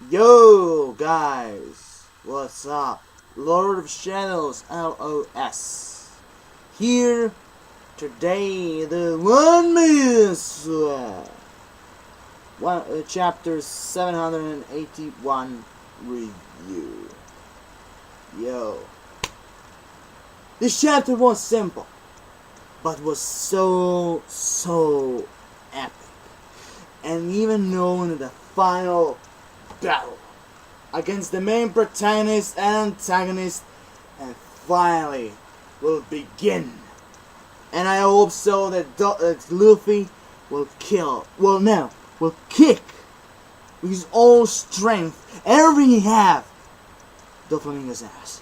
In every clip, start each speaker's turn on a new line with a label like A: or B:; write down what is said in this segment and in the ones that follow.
A: Yo guys, what's up? Lord of Shadows LOS here today. The One Miss chapter 781 review. Yo, this chapter was simple, but was so epic, and even knowing the final battle against the main protagonist and antagonist and finally will begin. And I hope so that Luffy will kick with his own strength, everything he have, Doflamingo's ass.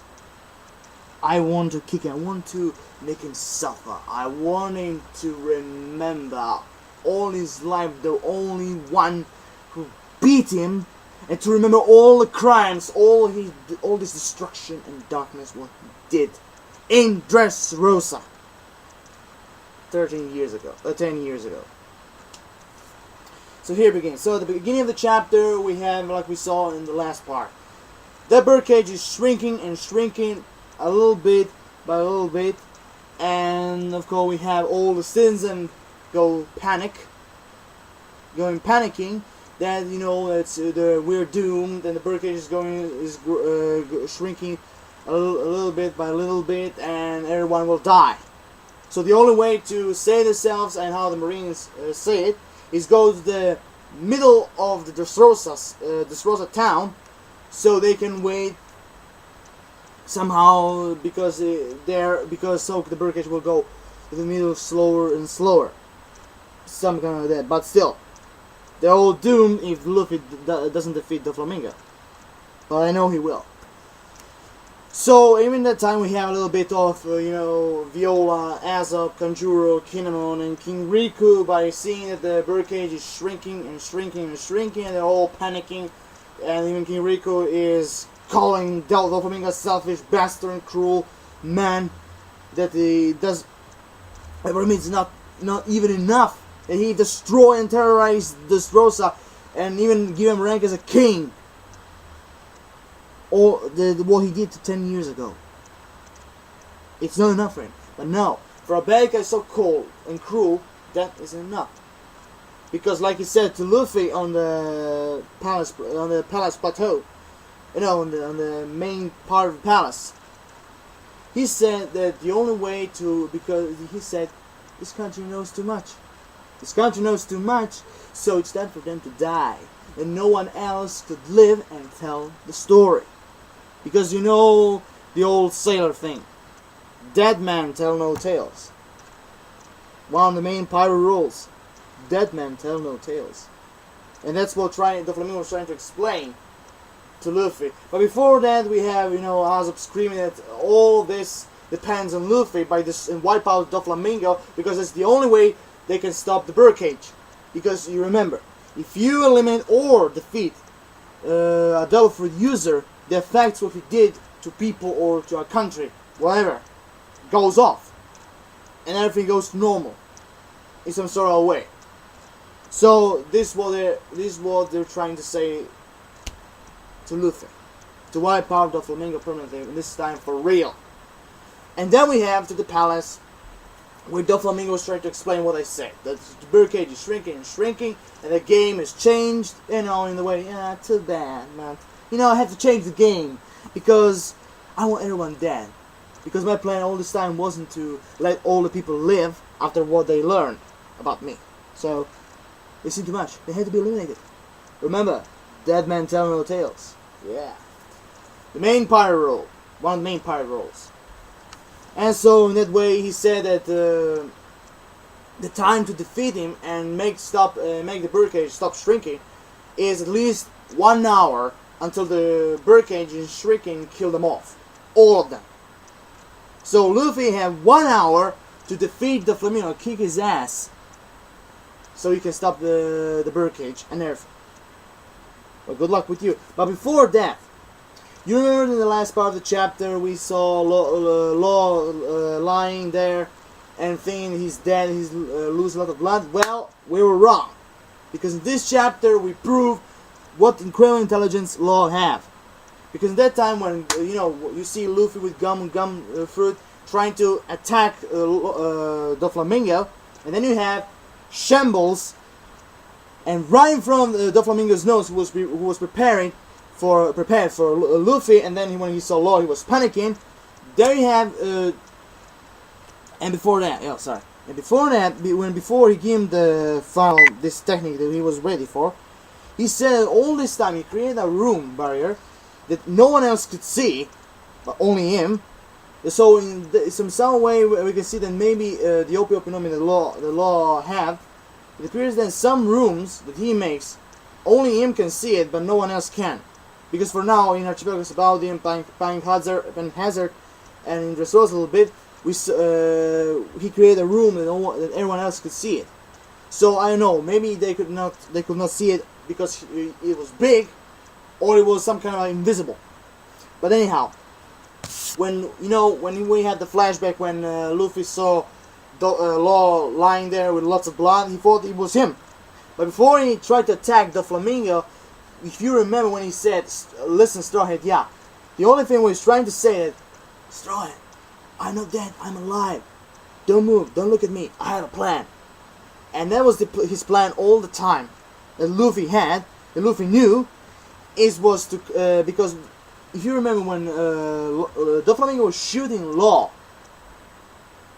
A: I want to kick him. I want to make him suffer. I want him to remember all his life the only one who beat him, and to remember all the crimes, all this destruction and darkness what he did in Dressrosa 10 years ago. So here begins. So at the beginning of the chapter we have, like we saw in the last part, that birdcage is shrinking and shrinking a little bit by a little bit, and of course we have all the citizens going panicking that we're doomed, and the birdcage is shrinking a little bit by a little bit, and everyone will die. So the only way to save themselves, and how the Marines say it, is go to the middle of the Dressrosa town, so they can wait somehow, because so the birdcage will go to the middle slower and slower, something like that. But still, they're all doomed if Luffy doesn't defeat Doflamingo. But I know he will. So even that time we have a little bit of Viola, Aesop, Kanjuro, Kinemon, and King Riku, by seeing that the birdcage is shrinking and shrinking and shrinking, and they're all panicking. And even King Riku is calling Doflamingo a selfish bastard and cruel man, that he does. However, it's not even enough that he destroy and terrorize Dressrosa and even give him rank as a king, or what he did 10 years ago. It's not enough for him. But no, for a bad guy so cold and cruel, that isn't enough. Because, like he said to Luffy on the palace plateau, on the main part of the palace, he said that the only way to, because he said this country knows too much. This country knows too much, so it's time for them to die, and no one else could live and tell the story. Because you know the old sailor thing, dead men tell no tales. One of the main pirate rules, dead men tell no tales. And that's what Doflamingo was trying to explain to Luffy. But before that, we have Aesop screaming that all this depends on Luffy by this and wipe out Doflamingo, because it's the only way they can stop the birdcage. Because you remember, if you eliminate or defeat a devil fruit user, the effects what he did to people or to a country, whatever, goes off, and everything goes to normal in some sort of way. So this is what they're trying to say to Luffy, to wipe out Doflamingo permanently, and this time for real. And then we have to the palace, where Doflamingo was trying to explain what I said, that the birdcage is shrinking and shrinking, and the game has changed, in the way, too bad, man. I have to change the game, because I want everyone dead. Because my plan all this time wasn't to let all the people live after what they learned about me. So, they seem too much. They had to be eliminated. Remember, dead men tell no tales. Yeah. The main pirate rule. One of the main pirate rules. And so in that way he said that the time to defeat him and make the birdcage stop shrinking is at least 1 hour, until the birdcage is shrinking and kill them off. All of them. So Luffy had 1 hour to defeat Doflamingo, kick his ass, so he can stop the birdcage and everything. Well, good luck with you. But before that, you remember in the last part of the chapter we saw Law lying there and thinking he's dead, he's losing a lot of blood? Well, we were wrong. Because in this chapter we prove what incredible intelligence Law have. Because at that time when you see Luffy with gum fruit trying to attack Doflamingo, and then you have Shambles, and right in front of Doflamingo's nose, who was prepared for Luffy, and then when he saw Law, he was panicking. There you have, and before that, before he gave him the final this technique that he was ready for, he said all this time he created a room barrier that no one else could see, but only him. So in some way we can see that maybe the OP Opinomi the law have, it appears that some rooms that he makes, only him can see it, but no one else can. Because for now in Archipelago Sabaudi and Pine Hazard and in Dressrosa a little bit, he created a room that everyone else could see it. So I don't know, maybe they could not see it because it was big, or it was some kind of invisible. But anyhow, when we had the flashback when Luffy saw Law lying there with lots of blood, he thought it was him. But before he tried to attack Doflamingo, if you remember when he said, "Listen, Strawhead, yeah," the only thing he was trying to say is, "Strawhead, I'm not dead, I'm alive. Don't move, don't look at me, I have a plan." And that was his plan all the time that Luffy had, that Luffy knew, was to, because if you remember when Doflamingo was shooting Law,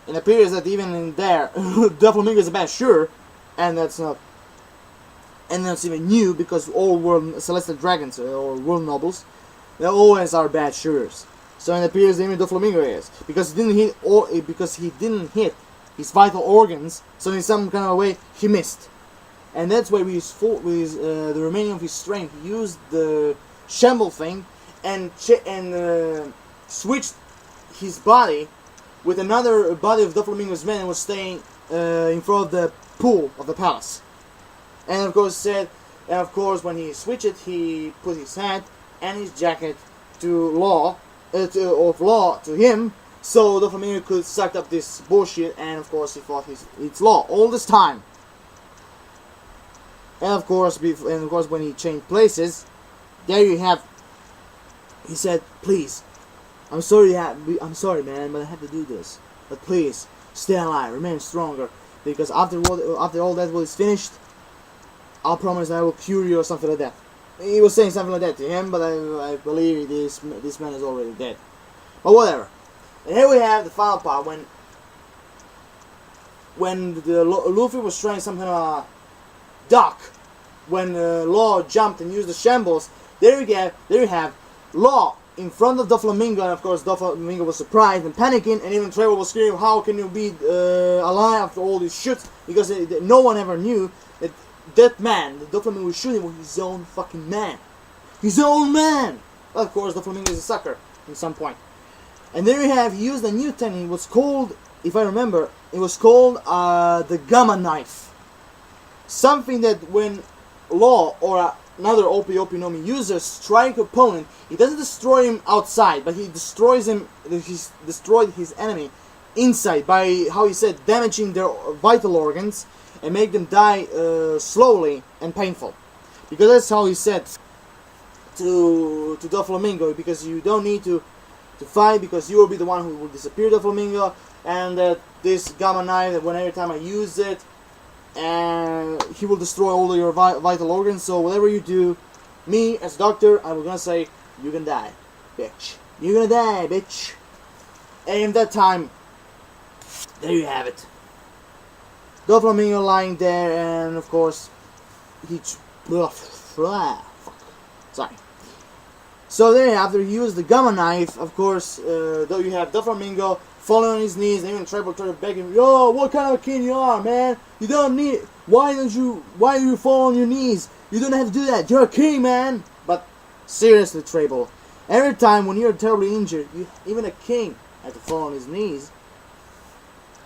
A: it appears that even in there, Doflamingo is a bad shooter, and that's even new, because all world Celestial Dragons or world nobles, they always are bad shooters. So it appears that even Doflamingo is, because he didn't hit his vital organs, so in some kind of way he missed. And that's why with the remaining of his strength, he used the Shamble thing and switched his body with another body of Doflamingo's men and was staying in front of the pool of the palace. And of course when he switched it, he put his hat and his jacket to Law, to him, so Doflamingo could suck up this bullshit, and of course he thought it's Law all this time. And of course when he changed places, there you have, he said, "Please, I'm sorry man, but I have to do this. But please, stay alive, remain stronger, because after all that is finished, I'll promise I will cure you," or something like that. He was saying something like that to him, but I believe this man is already dead. But whatever. And here we have the final part when Luffy was trying some kind of duck. When Law jumped and used the Shambles, there you have Law in front of Doflamingo, and of course Doflamingo was surprised and panicking, and even Trevor was screaming, "How can you be alive after all these shoots?" Because no one ever knew that man, the Doflamingo was shooting, was his own fucking man. His own man! But of course Doflamingo is a sucker at some point. And there you have, he used a new technique. It was called, if I remember, it was called the Gamma Knife. Something that when Law or another OP Opinomi user strike opponent, he doesn't destroy him outside, but he destroys him. He's destroyed his enemy inside by, how he said, damaging their vital organs and make them die slowly and painful. Because that's how he said to Doflamingo, because you don't need to fight, because you will be the one who will disappear Doflamingo, and this Gamma Knife, that every time I use it, and he will destroy all of your vital organs. So whatever you do, me as doctor, I'm gonna say, "You're gonna die, bitch. You're gonna die, bitch." And in that time, there you have it. Doflamingo lying there, and of course, sorry. So then, after he used the Gamma Knife, of course, though you have Doflamingo falling on his knees, and even Treble tried to beg him, "Yo, what kind of a king you are, man? You don't need. Why do you fall on your knees? You don't have to do that. You're a king, man." But seriously, Treble, every time when you're terribly injured, even a king has to fall on his knees.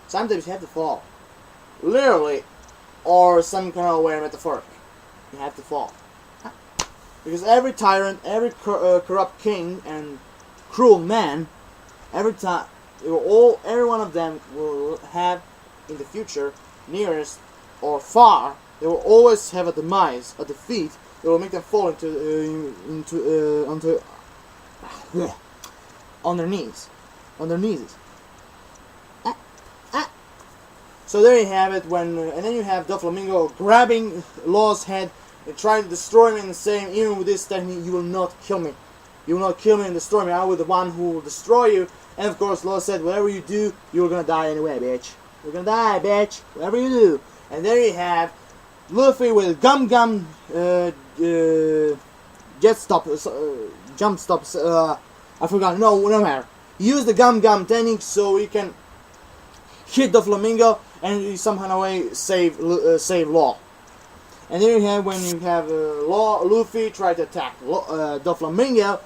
A: Sometimes you have to fall, literally, or some kind of way metaphoric. You have to fall. Because every tyrant, every corrupt king and cruel man, every one of them will have in the future, nearest or far, They will always have a demise, a defeat. They will make them fall on their knees, on their knees. So there you have it. And then you have Doflamingo grabbing Law's head and trying to destroy him and saying, even with this technique, you will not kill me. You will not kill me and destroy me. I will be the one who will destroy you. And of course, Law said, whatever you do, you're gonna die anyway, bitch. You're gonna die, bitch. Whatever you do. And there you have Luffy with Gum jet stop, jump stops. I forgot. No matter. Use the Gum technique so he can hit Doflamingo and somehow way save Law. And here you have when you have Luffy try to attack Doflamingo.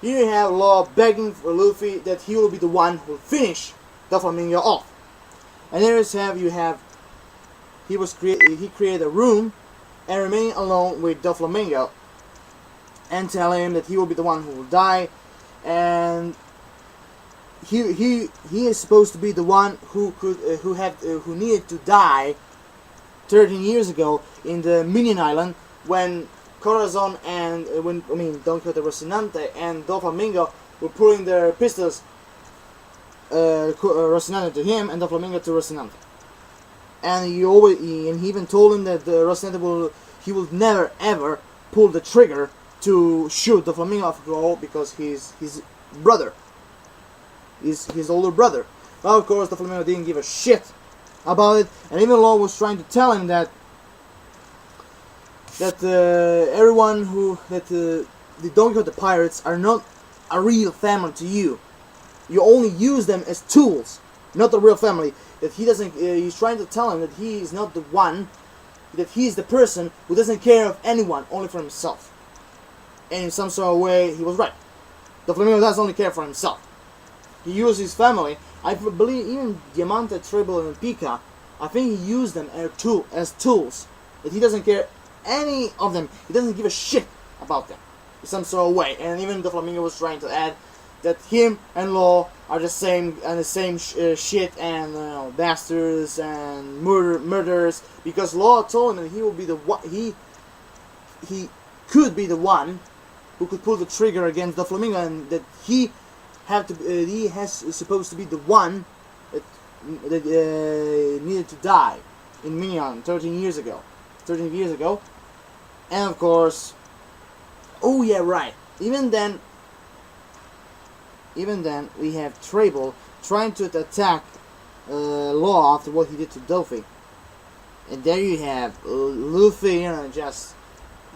A: Here you have Law begging for Luffy that he will be the one who will finish Doflamingo off. And there you have he created a room and remain alone with Doflamingo and tell him that he will be the one who will die, and he is supposed to be the one who needed to die 13 years ago in the Minion Island when Corazon and Don Quixote Rocinante and Doflamingo were pulling their pistols, Rocinante to him and Doflamingo to Rocinante. And he even told him that Rocinante will never ever pull the trigger to shoot Doflamingo off the wall because he's his brother. He's his older brother. Well, of course, Doflamingo didn't give a shit about it, and even Law was trying to tell him that everyone the Don Quixote pirates are not a real family to you. You only use them as tools, not a real family. That he doesn't. He's trying to tell him that he is not the one. That he is the person who doesn't care of anyone, only for himself. And in some sort of way, he was right. Doflamingo does only care for himself. He used his family. I believe even Diamante, Treble, and Pika, I think he used them as tools. That he doesn't care any of them. He doesn't give a shit about them in some sort of way. And even Doflamingo was trying to add that him and Law are the same shit and bastards and murderers, because Law told him that he will be the one. He could be the one who could pull the trigger against Doflamingo, and that he has supposed to be the one that needed to die in Minion 13 years ago. And of course, oh yeah, right. Even then we have Treble trying to attack Law after what he did to Doffy. And there you have Luffy, just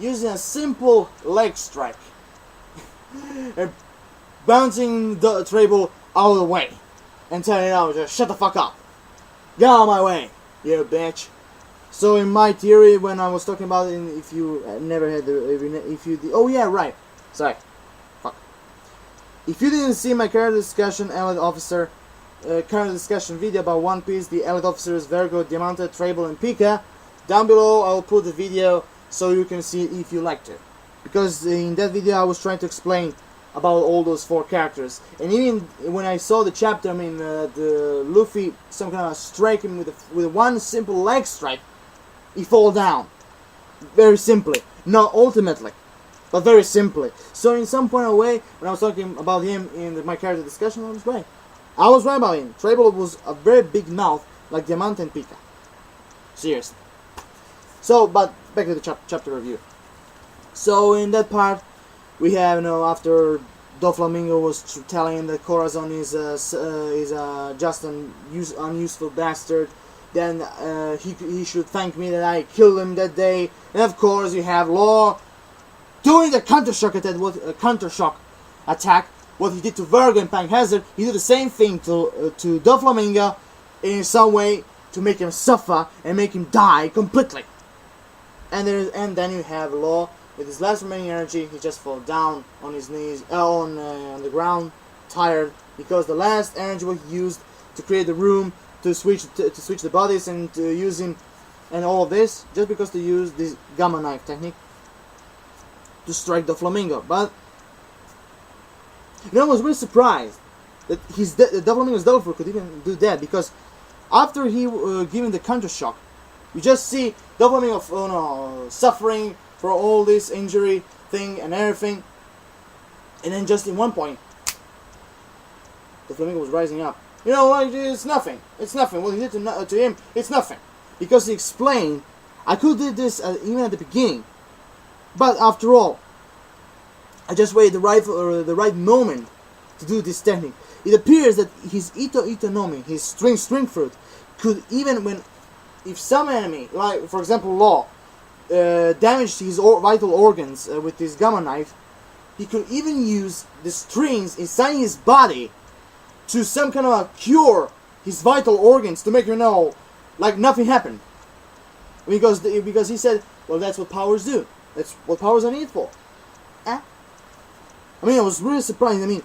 A: using a simple leg strike. And bouncing the Treble out of the way. And telling him, just shut the fuck up. Get out of my way, you bitch. So in my theory, when I was talking about it, if you never had oh yeah, right. Sorry. If you didn't see my current discussion current discussion video about One Piece, the Elite Officers Vergo, Diamante, Treble, and Pika, down below I will put the video so you can see it if you like to. Because in that video I was trying to explain about all those 4 characters. And even when I saw the chapter, the Luffy some kind of strike him with one simple leg strike, he fall down. Very simply. Not ultimately, but very simply. So in some point of way, when I was talking about him in my character discussion, I was right. I was right about him. Treble was a very big mouth, like Diamante and Pika. Seriously. So, but back to the chapter review. So in that part, we have, after Doflamingo was telling him that Corazon is just an unuseful bastard, then he should thank me that I killed him that day. And of course, you have Law doing the counter-shock attack, what he did to Virgo and Pang Hazard. He did the same thing to Doflamingo in some way to make him suffer and make him die completely. And then you have Law with his last remaining energy. He just falls down on his knees, on the ground, tired, because the last energy was used to create the room to switch the bodies and to use him, and all of this just because to use this gamma knife technique to strike Doflamingo. But I was really surprised that Doflamingo's Dolphin could even do that, because after he giving the counter shock, You just see Doflamingo suffering for all this injury thing and everything, and then just in one point, Doflamingo was rising up. You know, like, it's nothing. It's nothing. What he did to him, it's nothing. Because he explained, I could do this even at the beginning, but after all, I just waited the right moment to do this technique. It appears that his Itonomi, his string fruit, could even if some enemy, like for example Law, damaged his vital organs with his gamma knife, he could even use the strings inside his body to some kind of a cure his vital organs to make you know like nothing happened. Because he said, well, that's what powers do. That's what powers are needed for. I mean, I was really surprised. I mean,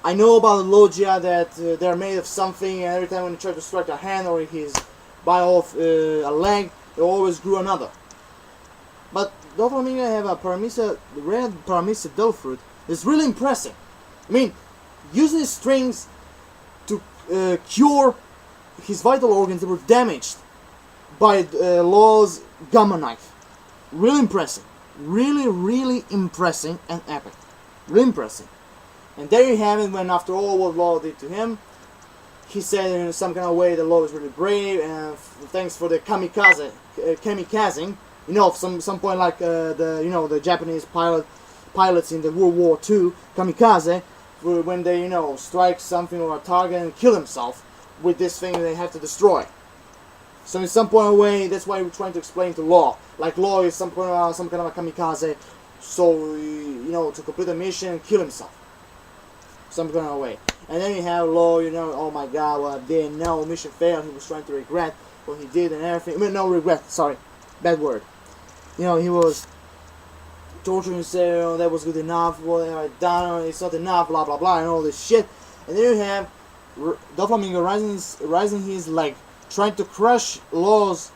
A: I know about the Logia that they're made of something, and every time when you try to strike a hand or his bite off a leg, they always grew another. But Doflamingo have a red Paramisa Delfruit that's really impressive. I mean, using the strings to cure his vital organs that were damaged by Law's gamma knife. Really impressive. Really impressive and epic. Really impressive. And there you have it. When after all what Law did to him, he said in some kind of way that Law is really brave, and thanks for the kamikazing. You know, some point like the Japanese pilots in the World War II, kamikaze, when they strike something or a target and kill themselves with this thing they have to destroy. So in some point of way, that's why we're trying to explain to Law. Like Law is some kind of a kamikaze, so to complete a mission, kill himself. Some kind of way. And then you have Law, oh my God, well, I didn't know, mission failed, he was trying to regret what he did and everything. I mean, no regret, sorry, bad word. He was torturing himself, that was good enough, what have I done, it's not enough, blah blah blah, and all this shit. And then you have Doflamingo rising his leg, trying to crush Law's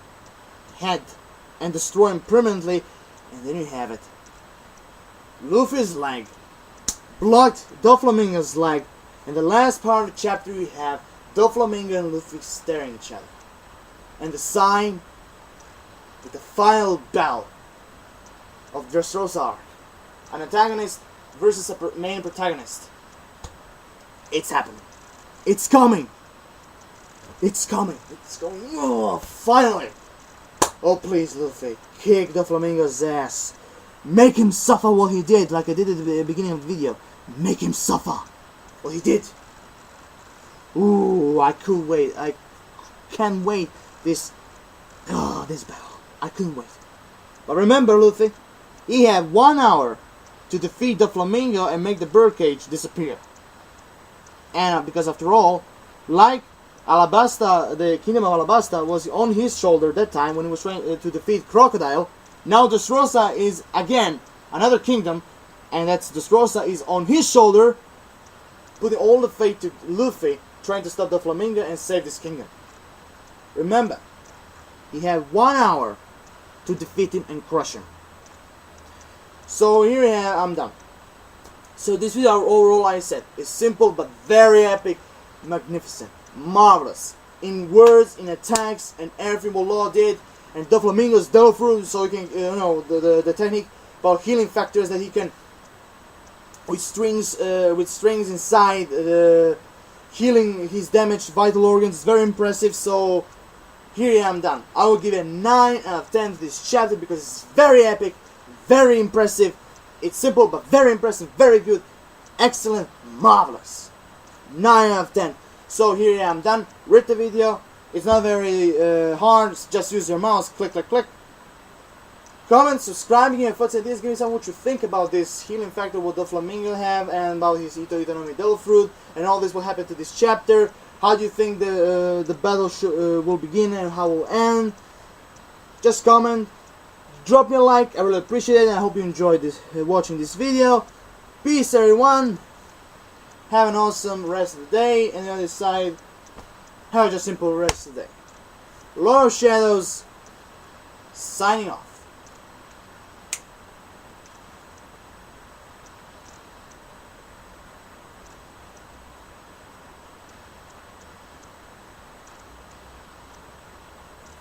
A: head and destroy him permanently. And then you have it. Luffy's leg blocked Doflamingo's leg. And the last part of the chapter we have Doflamingo and Luffy staring at each other. And the sign with the final battle of Dressrosa arc. An antagonist versus a main protagonist. It's happening. It's coming. It's coming. It's going. Oh, finally. Oh, please, Luffy. Kick Doflamingo's ass. Make him suffer what he did, like I did at the beginning of the video. Make him suffer what he did. Ooh, I could wait. I can't wait this battle. I couldn't wait. But remember, Luffy, he had 1 hour to defeat Doflamingo and make the birdcage disappear. And because after all, like Alabasta, the kingdom of Alabasta was on his shoulder that time when he was trying to defeat Crocodile. Now Dressrosa is again another kingdom, and that's Dressrosa is on his shoulder, putting all the fate to Luffy, trying to stop Doflamingo and save this kingdom. Remember, he had 1 hour to defeat him and crush him. So here I'm done. So this video overall, I said, is simple but very epic, magnificent, marvelous. In words, in attacks, and everything what Law did, and Doflamingo's Delfruit, so you can, the technique about healing factors that he can, with strings inside, healing his damaged vital organs, is very impressive. So here I am done. I will give it a 9 out of 10 to this chapter because it's very epic, very impressive. It's simple but very impressive, very good, excellent, marvelous. 9 out of 10. So here I am done. Rate the video. It's not very hard. Just use your mouse. Click, click, click. Comment, subscribe, give me thoughts and ideas. Give me some what you think about this healing factor what Doflamingo have, and about his Itonomi Delfruit, and all this will happen to this chapter. How do you think the battle will begin and how it will end? Just comment. Drop me a like. I really appreciate it. And I hope you enjoyed this watching this video. Peace, everyone. Have an awesome rest of the day. And the other side, have a just simple rest of the day. Lord of Shadows, signing off.